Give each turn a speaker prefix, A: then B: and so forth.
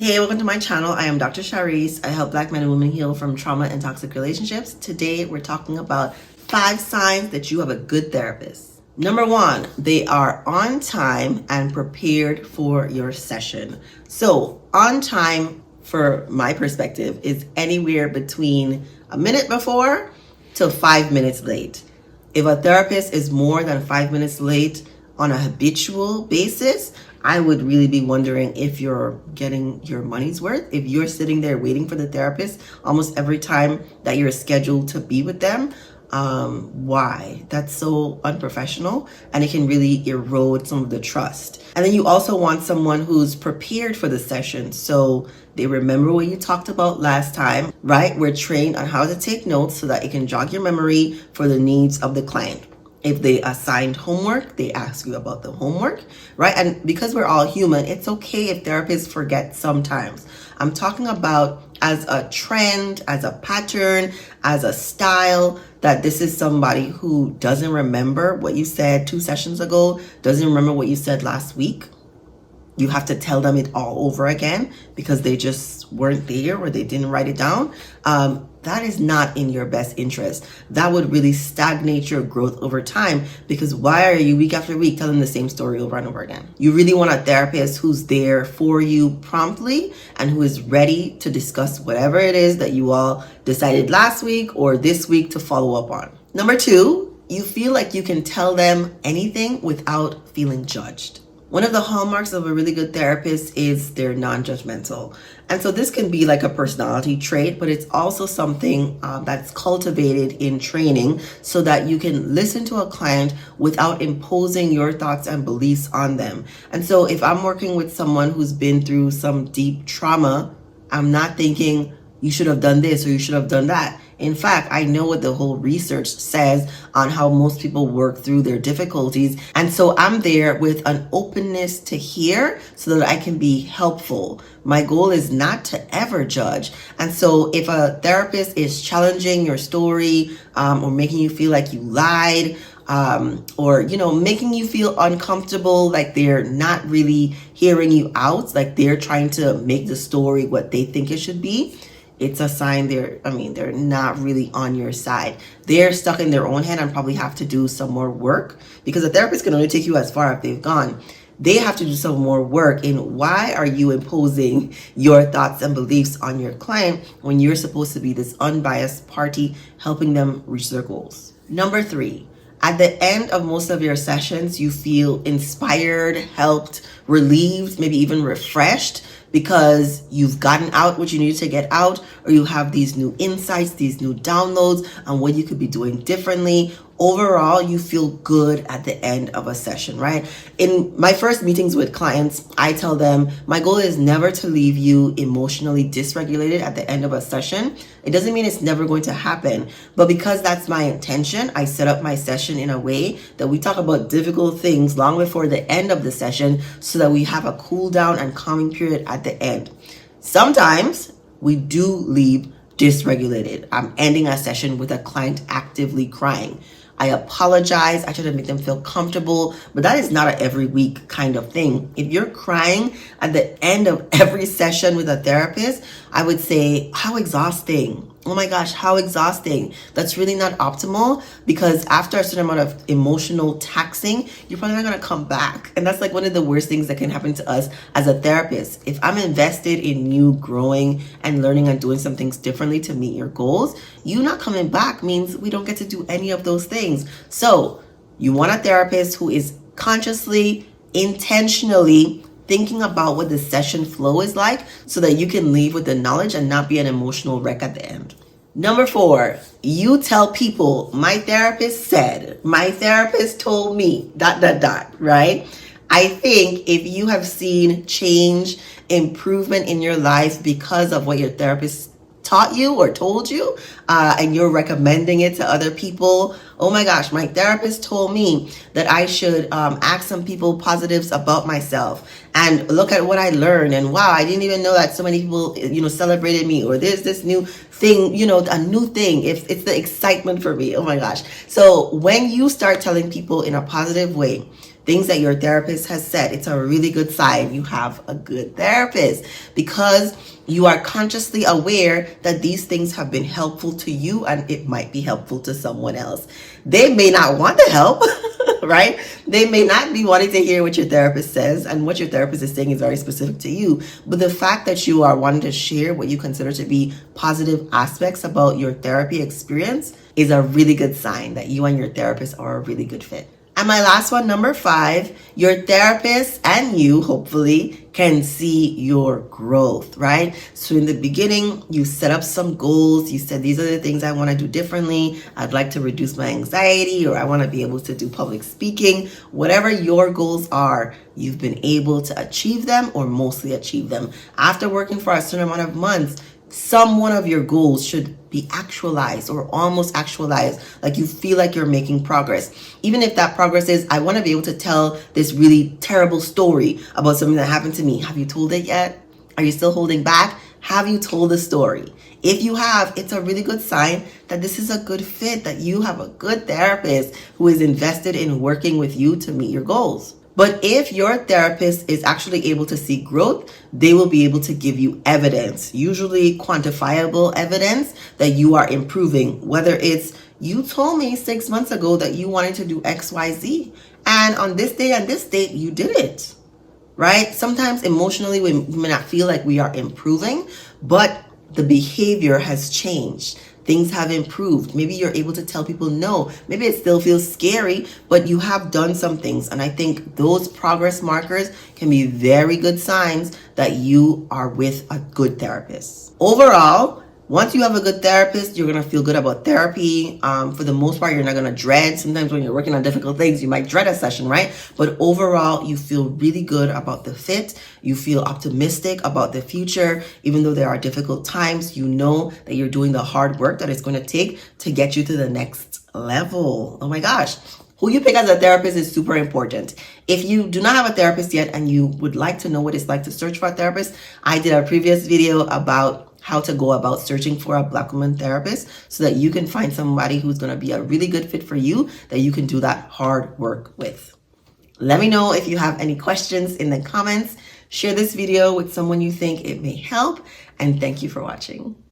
A: Hey, welcome to my channel. I am Dr. Shareece. I help Black men and women heal from trauma and toxic relationships. Today, we're talking about 5 signs that you have a good therapist. Number 1, they are on time and prepared for your session. So, on time, for my perspective, is anywhere between a minute before to 5 minutes late. If a therapist is more than 5 minutes late on a habitual basis, I would really be wondering if you're getting your money's worth. If you're sitting there waiting for the therapist almost every time that you're scheduled to be with them, why? That's so unprofessional, and it can really erode some of the trust. And then you also want someone who's prepared for the session, so they remember what you talked about last time, right? We're trained on how to take notes so that it can jog your memory for the needs of the client. If they assigned homework, they ask you about the homework, right? And because we're all human, it's okay if therapists forget sometimes. I'm talking about as a trend, as a pattern, as a style, that this is somebody who doesn't remember what you said 2 sessions ago, doesn't remember what you said last week. You have to tell them it all over again because they just weren't there or they didn't write it down. That is not in your best interest. That would really stagnate your growth over time, because why are you week after week telling the same story over and over again? You really want a therapist who's there for you promptly and who is ready to discuss whatever it is that you all decided last week or this week to follow up on. Number 2, you feel like you can tell them anything without feeling judged. One of the hallmarks of a really good therapist is they're non-judgmental. And so this can be like a personality trait, but it's also something that's cultivated in training so that you can listen to a client without imposing your thoughts and beliefs on them. And so if I'm working with someone who's been through some deep trauma, I'm not thinking you should have done this or you should have done that. In fact, I know what the whole research says on how most people work through their difficulties. And so I'm there with an openness to hear so that I can be helpful. My goal is not to ever judge. And so if a therapist is challenging your story or making you feel like you lied, or, making you feel uncomfortable, like they're not really hearing you out, like they're trying to make the story what they think it should be, it's a sign they're not really on your side. They're stuck in their own head and probably have to do some more work, because a therapist can only take you as far as they've gone. They have to do some more work in why are you imposing your thoughts and beliefs on your client when you're supposed to be this unbiased party helping them reach their goals. Number 3, at the end of most of your sessions, you feel inspired, helped, relieved, maybe even refreshed, because you've gotten out what you needed to get out, or you have these new insights, these new downloads on what you could be doing differently. Overall, you feel good at the end of a session, right? In my first meetings with clients, I tell them my goal is never to leave you emotionally dysregulated at the end of a session. It doesn't mean it's never going to happen, but because that's my intention, I set up my session in a way that we talk about difficult things long before the end of the session so that we have a cool down and calming period at the end. Sometimes we do leave dysregulated. I'm ending a session with a client actively crying. I apologize. I try to make them feel comfortable, but that is not an every week kind of thing. If you're crying at the end of every session with a therapist, I would say, how exhausting. Oh my gosh, how exhausting. That's really not optimal, because after a certain amount of emotional taxing, you're probably not going to come back. And that's like one of the worst things that can happen to us as a therapist. If I'm invested in you growing and learning and doing some things differently to meet your goals, you not coming back means we don't get to do any of those things. So you want a therapist who is consciously, intentionally thinking about what the session flow is like so that you can leave with the knowledge and not be an emotional wreck at the end. Number 4, you tell people, my therapist said, my therapist told me, ... right? I think if you have seen change, improvement in your life because of what your therapist taught you or told you, and you're recommending it to other people. Oh my gosh, my therapist told me that I should ask some people positives about myself and look at what I learned, and wow, I didn't even know that so many people celebrated me, or there's this new thing, a new thing. If it's the excitement for me, oh my gosh. So when you start telling people in a positive way, things that your therapist has said, it's a really good sign you have a good therapist, because you are consciously aware that these things have been helpful to you and it might be helpful to someone else. They may not want the help, right? They may not be wanting to hear what your therapist says, and what your therapist is saying is very specific to you. But the fact that you are wanting to share what you consider to be positive aspects about your therapy experience is a really good sign that you and your therapist are a really good fit. And my last one, number 5, your therapist and you hopefully can see your growth, right? So in the beginning, you set up some goals. You said, these are the things I want to do differently. I'd like to reduce my anxiety, or I want to be able to do public speaking. Whatever your goals are, you've been able to achieve them or mostly achieve them. After working for a certain amount of months, some one of your goals should be actualized or almost actualized, like you feel like you're making progress. Even if that progress is, I want to be able to tell this really terrible story about something that happened to me. Have you told it yet? Are you still holding back? Have you told the story? If you have, it's a really good sign that this is a good fit, that you have a good therapist who is invested in working with you to meet your goals. But if your therapist is actually able to see growth, they will be able to give you evidence, usually quantifiable evidence that you are improving. Whether it's, you told me 6 months ago that you wanted to do XYZ, and on this day and this date, you did it, right? Sometimes emotionally, we may not feel like we are improving, but the behavior has changed. Things have improved. Maybe you're able to tell people no. Maybe it still feels scary, but you have done some things. And I think those progress markers can be very good signs that you are with a good therapist. Overall, once you have a good therapist, you're going to feel good about therapy. For the most part, you're not going to dread. Sometimes when you're working on difficult things, you might dread a session, right? But overall, you feel really good about the fit. You feel optimistic about the future. Even though there are difficult times, you know that you're doing the hard work that it's going to take to get you to the next level. Oh my gosh. Who you pick as a therapist is super important. If you do not have a therapist yet and you would like to know what it's like to search for a therapist, I did a previous video about how to go about searching for a Black woman therapist so that you can find somebody who's going to be a really good fit for you, that you can do that hard work with. Let me know if you have any questions in the comments. Share this video with someone you think it may help, and thank you for watching.